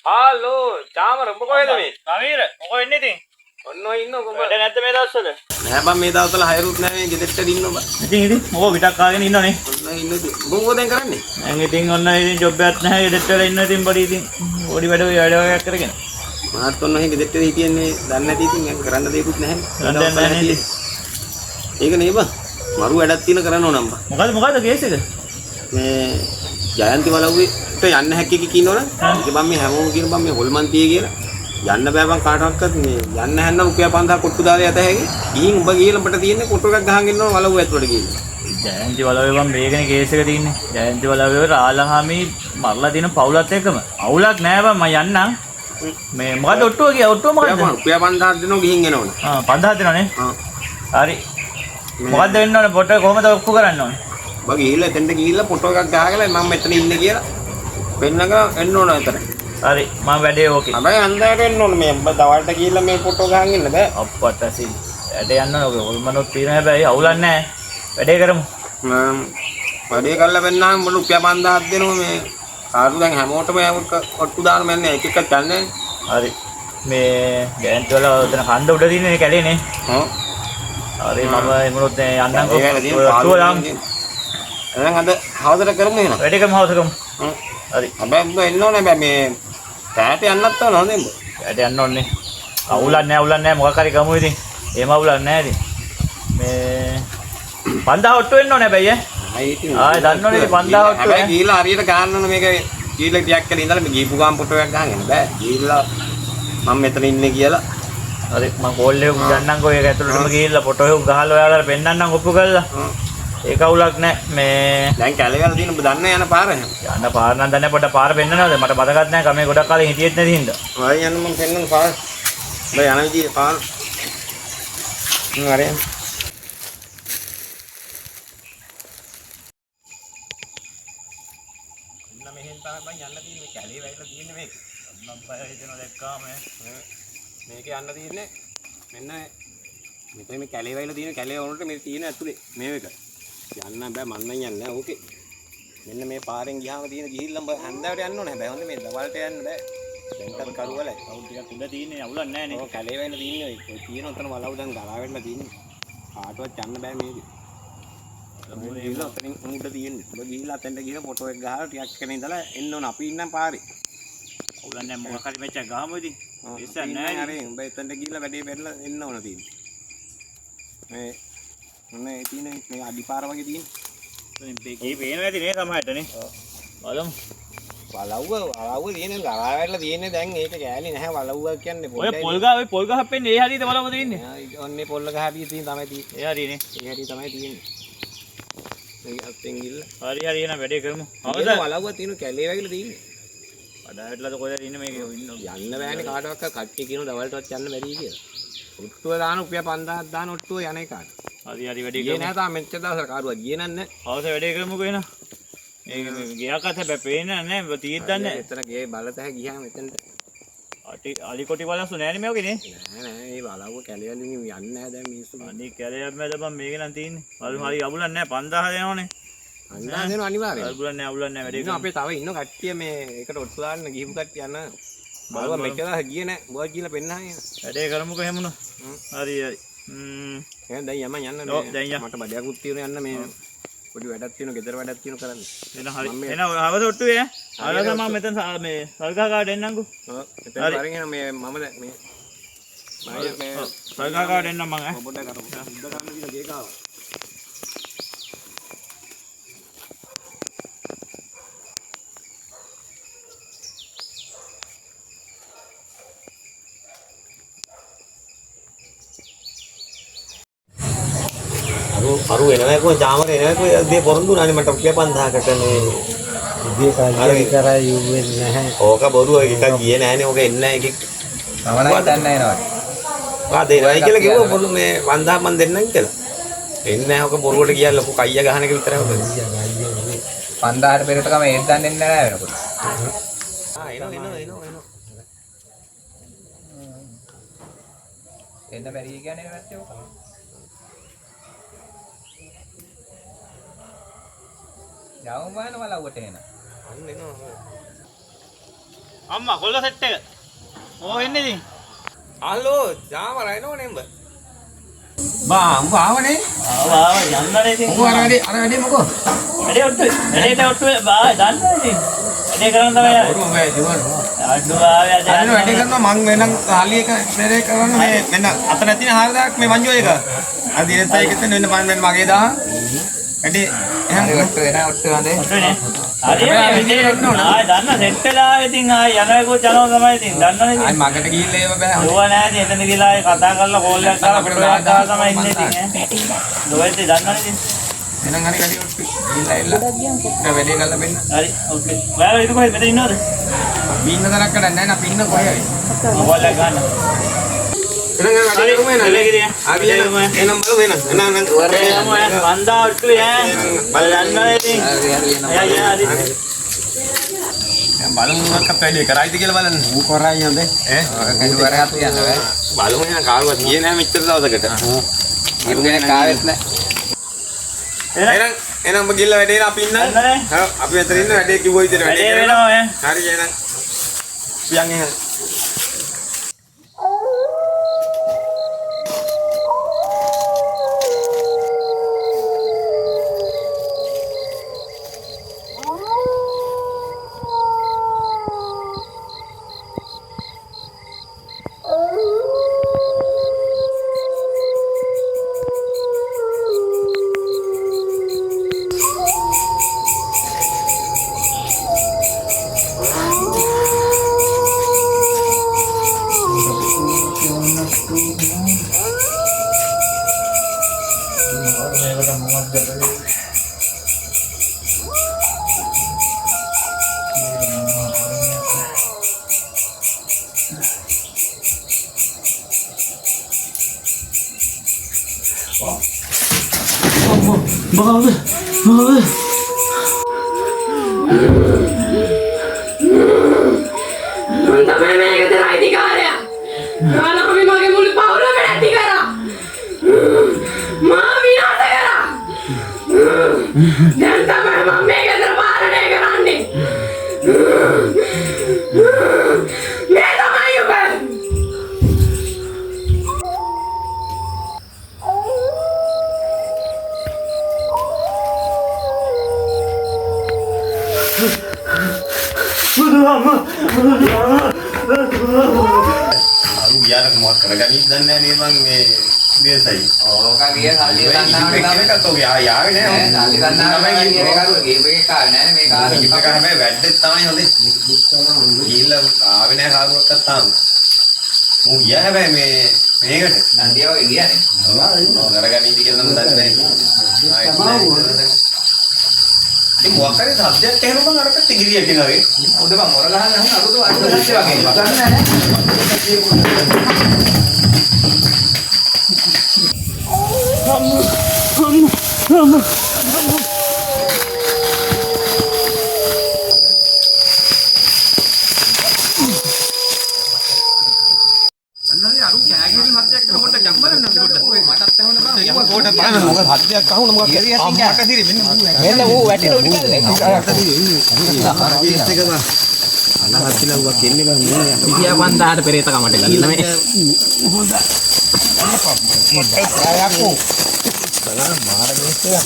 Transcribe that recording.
Hello Chamara උඹ කොහෙද මේ? නවීර මොකෝ එන්නේ ඉතින්? ඔන්න ඔය ඉන්නකො උඹ. වැඩ නැද්ද මේ දවස්වල? නෑ බං මේ දවස්වල හයරුත් නෑ මේ ගෙදරට ඉන්න බං. ඉතින් මොකෝ විතක් කාගෙන ඉන්නවනේ. ඔන්න ඉන්න ඉතින්. උඹ මොකද දැන් කරන්නේ? දැන් ඉතින් ඔන්න ඉතින් ජොබ් එකක් නැහැ ගෙදරට වෙලා ඉන්න ඉතින් පොඩි ඉතින් පොඩි වැඩ වගේක් කරගෙන. මාත් ඔන්න ඔහේ ගෙදරට හිටියන්නේ දන්නේ නැති ඉතින් දැන් කරන්න දෙයක්වත් නැහැ. කරන්න නැහැ. ඒක නේ බං. මරු වැඩක් තියෙන කරන්න ඕනම් බං. මොකද කේස් එක? මේ ජයන්ති වලව්වට යන්න හැක්කෙක කියනවනේ. ඒක බං මේ හැමෝම කියන බං මේ හොල්මන්තියේ කියලා. යන්න බෑ බං කාටවත් මේ යන්න හැන්න රුපියල් 5000 කොට්ටු දාලා යත හැකි. ගිහින් උඹ ගිහලා උඹට තියෙන්නේ කොට්ටු එකක් ගහන් ඉන්නව වලව්ව ඇතුළට ගිහින්. ජයන්ති වලව්වේ මම මේකනේ කේස් එක තියෙන්නේ. ජයන්ති වලව්වේ රාලහාමි මරලා තියෙන පවුලත් එක්කම. අවුලක් නෑ බං මම යන්නම්. මේ මොකද ඔට්ටුව කිය ඔට්ටුව මොකද්ද? රුපියල් 5000 දෙනවා ගිහින් එනවනේ. 5000 දෙනවනේ. හරි. මොකද්ද වෙන්න ඕනේ පොට කොහමද ඔක්කො කරන්න ඕනේ? බං ගිහිල්ලා එතෙන්ට ගිහිල්ලා ෆොටෝ එකක් ගහගෙන මම මෙතන ඉන්නේ කියලා පෙන්නක එන්න ඕන එතන. හරි මම වැඩේ ඕකේ. හැබැයි අන්දාට එන්න ඕන මේ උඹ දවල්ට ගිහිල්ලා මේ ෆොටෝ ගහන් ඉන්න බෑ. අප්පට ඇසි. වැඩ යන්න ඕනේ. ඔල්මනොත් තියෙන හැබැයි අවුලක් නැහැ. වැඩේ කරමු. වැඩේ කරලා වෙන්නාම උඹ රුපියල් 5000ක් දෙනවා මේ කාටු දැන් හැමෝටම කොට්ටු දාන්න මන්නේ එක එකක් ගන්නනේ. හරි. මේ ගෑන්ට් වල උදේන කන්ද උඩ තියෙන කැලේනේ. ඔව්. හරි මම එමුණොත් යන්නම්කෝ. එහෙනම් අද හවසට කරමු එහෙනම්. වැඩේ කරමු හවසකම. හරි. හැබැයි උඹ එන්න ඕනේ බෑ මේ පැයට යන්නත් ඕන හොඳින්ද? වැඩ යන්න ඕනේ. අවුලක් නැහැ මොකක් හරි ගමු ඉතින්. එහෙම අවුලක් නැහැ ඉතින්. මේ 5000 ඔට්ටු වෙන්න ඕනේ හැබැයි ඈ දන්නවනේ 5000 ඔට්ටු. හැබැයි ගිහිල්ලා හරියට ගන්න ඕන මේක ගිහිල්ලා ටිකක් කරලා ඉඳලා මේ ගිහපු ගාම් ෆොටෝ එකක් ගහන්න බෑ. ගිහිල්ලා මම මෙතන ඉන්නේ කියලා. හරි මම කෝල් එකක් ගන්නම්කෝ ඒක ඇතුළටම ගිහිල්ලා ෆොටෝ එකක් ගහලා ඔයාලා පෙන්නන්නම් ඔප්පු කරලා. ඒක අවුලක් නැහැ මේ දැන් කැලේ වල තියෙන ඔබ දන්නේ යන පාර එහෙම. යන්න පාර නම් දන්නේ පොඩ්ඩක් පාර පෙන්නනවද මට මතකත් නැහැ කමේ ගොඩක් කාලේ හිටියෙත් නැති හින්දා. ආයි යන්න මම පෙන්නන පාර. බය යන විදිහේ පාර. හරි. ඉන්න මෙහෙන් තමයි යන්න තියෙන්නේ මේ කැලේ වැයිලා තියෙන්නේ මේක. මම බය හිතෙනවා දැක්කාම මේක යන්න තියෙන්නේ මෙන්න මෙතන මේ කැලේ වැයිලා තියෙන කැලේ වුණට මේ තියෙන ඇතුලේ මේක. යන්න බෑ මන් නම් යන්නේ නැහැ ඕකේ. මෙන්න මේ පාරෙන් ගියාම තියෙන ගිහිල්ලා බ හන්දාවට යන්න ඕනේ. හැබැයි හොඳ මේ දවල්ට යන්න බෑ. දැන්කත් කරුවලයි. අවුල් ටිකක් උඩ තියෙන්නේ අවුලක් නැහැ නේ. ඔව් කැලේ වැයිලා තියෙන්නේ ඔය තියෙන උතන වලව් දැන් ගලා වෙන්න තියෙන්නේ. කාටවත් යන්න බෑ මේකේ. ගිහිල්ලා උතනින් උඩ තියෙන්නේ. ඔබ ගිහිල්ලා අතෙන්ට ගිහලා ෆොටෝ එක ගහලා ටිකක් කරගෙන ඉඳලා එන්න ඕන. අපි ඉන්නම් පාරේ. අවුලක් නැහැ මොකක් හරි මෙච්චර ගහමු ඉතින්. ඉස්සර නෑ හරි. උඹ එතෙන්ට ගිහිල්ලා වැඩේ පෙරලා එන්න ඕන තියෙන්නේ. මේ මොනේ තියෙන්නේ මේ අඩිපාර වගේ තියෙන්නේ. මේකේ පේනවා ඇති නේ සමහරටනේ. බලමු. වලව්ව තියෙන්නේ ගලා වැටලා තියෙන්නේ දැන් ඒක කෑලි නැහැ වලව්ව කියන්නේ ඔය පොල් ගහ පෙන්නේ ඒ හරියද බලමු තියෙන්නේ. ඔන්නේ පොල්ල ගහ හරිය තියෙන තමයි තියෙන්නේ. ඒ හරියනේ. ඒ හරිය තමයි තියෙන්නේ. මේ අත්ෙන් ගිල්ල. හරි එහෙනම් වැඩේ කරමු. අවද වලව්ව තියෙන කැලේ වැగిලා තියෙන්නේ. අඩාවටලාද කොහෙද ඉන්නේ මේක යන්න බෑනේ කාටවත් කට්ටිය කියන දවල්ටවත් යන්න බැරි කියලා. ඔට්ටුව දාන රුපියල් 5000ක් දාන ඔට්ටුව යන එකට. හරි වැඩේ ගියේ නැහැ තාම මෙච්චර දවසක් කාරුවා ගියේ නැන්නේ. හවස වැඩේ කරමුකෝ එහෙනම්. මේක ගියාකත් හැබැයි පේන්නේ නැහැ තියෙද්ද නැහැ. එතන ගේ බලතහ ගියාම එතනට. අලි කොටි බලස්සු නෑනේ මේකේ නේ. නෑ මේ බලවුව කැලේ වලින් යන්නේ නැහැ දැන් මිනිස්සු. අනේ කැලේ මැද බම් මේක නම් තියෙන්නේ. බලමු හරි අවුලක් නැහැ 5000 දෙනවනේ. 5000 දෙනවා අනිවාර්යයෙන්. අවුලක් නැහැ වැඩේ කරමු. අපේ තව ඉන්න කට්ටිය මේ එකට ඔට්ටු දාන්න ගිහපු කට්ටිය යන. බලුවා මෙච්චර දවස් ගියේ නැහැ. බෝල් කියලා පෙන්නහන්. වැඩේ කරමුකෝ එහෙමුණා. හරි. එහෙනම් දැන් යන්න ඔව් දැන් යන්න. මට බඩයක්ුත් තියෙන යන්න මේ පොඩි වැඩක් තියෙනවා ගෙදර වැඩක් තියෙනවා කරන්න. එහෙනම් හරි. එහෙනම් හවස ඔට්ටුවේ ඈ. ආලස මම මෙතන මේ සල්කා කාඩ් එන්නම්කෝ. ඔව්. එතන වරින් එන මේ මම මේ සල්කා කාඩ් එන්නම් මම ඈ. පොඩ්ඩක් අර සුද්ධ කරන්න කියලා ගේකාව. අරු එනවා කොහේ ජාමර එනවා කොහේ දෙය පොරොන්දු නැණි මට රුපියල් 5000කට මේ ඉතින් කාගේ විතරයි යුවෙන්නේ නැහැ. ඕක බොරුව එකක් ගියේ නැහනේ ඕක එන්නේ නැහැ එකෙක්. තමනයි දන්නේ නැහැ නේද? ආ දෙන්නයි කියලා කිව්වා පොඩු මේ 5000 මන් දෙන්නම් කියලා. එන්නේ නැහැ ඕක බොරුවට ගියා ලොකු කයිය ගහන එක විතරයි ඔක. 5000ට පෙරට කම ඒත් දන්නේ නැහැ වෙනකොට. ආ එනවා. එන්න බැරි කියන්නේ නැත්තේ ඔක. යවම බලන වලවට එන. අන්න එනවා. අම්මා කොල්ල සෙට් එක. ඕ එන්නේ ඉතින්. හලෝ ජාමර එනෝනේ උඹ. බා උඹ ආවනේ. ආව යන්නනේ ඉතින්. උඹ අර වැඩි මොකෝ? වැඩේ ඔට්ටුවේ බා දන්නේ ඉතින්. වැඩේ කරන්න තමයි ආවේ. ඔරුම මේ දිවන. අඩු ආවේ අද. අන්න වැඩේ කරනවා මං වෙනම් කාලි එක මෙරේ කරන්න මේ මෙන්න අත නැතින 4000ක් මේ මංජෝ එක. අර දිනෙත් එකෙත් වෙන්න මම මගේ 1000. වැඩේ එහෙනම් ඔට්ටු වෙන ඔට්ටු හඳේ. ඔට්ටුවේනේ. හරි ආයි දන්න සෙට් වෙලා ඉතින් ආයි යනකෝ යනවා තමයි ඉතින් දන්නනේ ඉතින්. ආයි මගට ගිහිල්ලා ඒව බෑ. දුව නැහැ ඉතින් එතන ගිහලා ආයි කතා කරලා කෝල් එකක් කරලා ප්‍රොජෙක්ට් දාලා තමයි ඉන්නේ ඉතින් ඈ. දුවෙත් දන්නනේ ඉතින්. එහෙනම් හරි වැඩි ඔට්ටු. ගිහිල්ලා එල්ල. දැන් වැඩේ කරලා මෙන්න. හරි ඕකේ. ඔයාලා ඉතින් කොහෙද මෙතන ඉන්නවද? පින්න තරක් කඩන්නේ නැහැ නා පින්න කොහේ හරි. කෝල් එක ගන්න. එහෙනම් වැඩේ කරමු එන. අපි එනම් බලමු එන. වන්දා ඔට්ටුවේ ඈ. බලන්න ඉතින්. හරි හරි. හරි. බලමු මොකක්ද වැඩේ කරයිද කියලා බලන්න. ඌ කරයි යන්නේ. කඩුවරයක් තියන්න බෑ. බලමු එන කාරුවත් ගියේ නැහැ මෙච්චර දවසකට. ඉරුගෙන කාවෙත් නැහැ. එහෙනම් ඔබ ගිහලා වැඩේ අපි ඉන්න. හා අපි මෙතන ඉන්න වැඩේ කිව්ව විදිහට වැඩේ වෙනවා ඈ. හරි එහෙනම්. පියන් එහෙනම්. තමයි මේක දෙන අයිතිකාරයා. ඔයාලා අපි මගේ මුළු පවුලම නැති කරා. මා විනාශ කරා. දැන් තමයි මම මේක දෙන පාලනය කරන්නේ. මේ තමයි ඔබ. අරු ගියාට මොකක් කරගනින්ද දන්නේ නැහැ මං මේ දේසයි. ඕක ගිය සල්ලි ගන්නවා මේකත් ඔය යාවේ නෑ. සල්ලි ගන්නවා කියන කරුව ගේම් එකේ කාවේ නැහැ මේ කාලේ. ඉතින් ඒක හැබැයි වැඩෙත් තමයි හොඳේ. ගිහිල්ලා ආවේ නෑ කාරුවක්වත් තාම. මෝ ගියා හැබැයි මේකට නන්දිය වගේ ගියානේ. ඔව් කරගනින්ද කියලා නම් දන්නේ නැහැ. ඉතින් මොකක් හරි සබ්ජෙක්ට් එහෙම මං අරකට ඉගිරියට එනවා. උඩ මම මොර ගහන්න නම් අරුත වගේ ගන්න නැහැ. අන්නනේ අරු කෑගිරි හත්යක් කොහොමද ජම්බරන්න පොඩ්ඩක්. මටත් ඇහුණ බං. පොඩ්ඩක් බලන්න මොකද හත්යක් අහුණ මොකද. අම්මට සිරි මෙන්න ඌ වැටිලා උඩ කරලා අනහත්ලා උවා කෙන්නේ බං මේ. 25000ට පෙරේත කමට ගන්න මේ. හොඳයි. පොට්ටක් ආයකෝ. බලන්න මාර ගේස්සේ.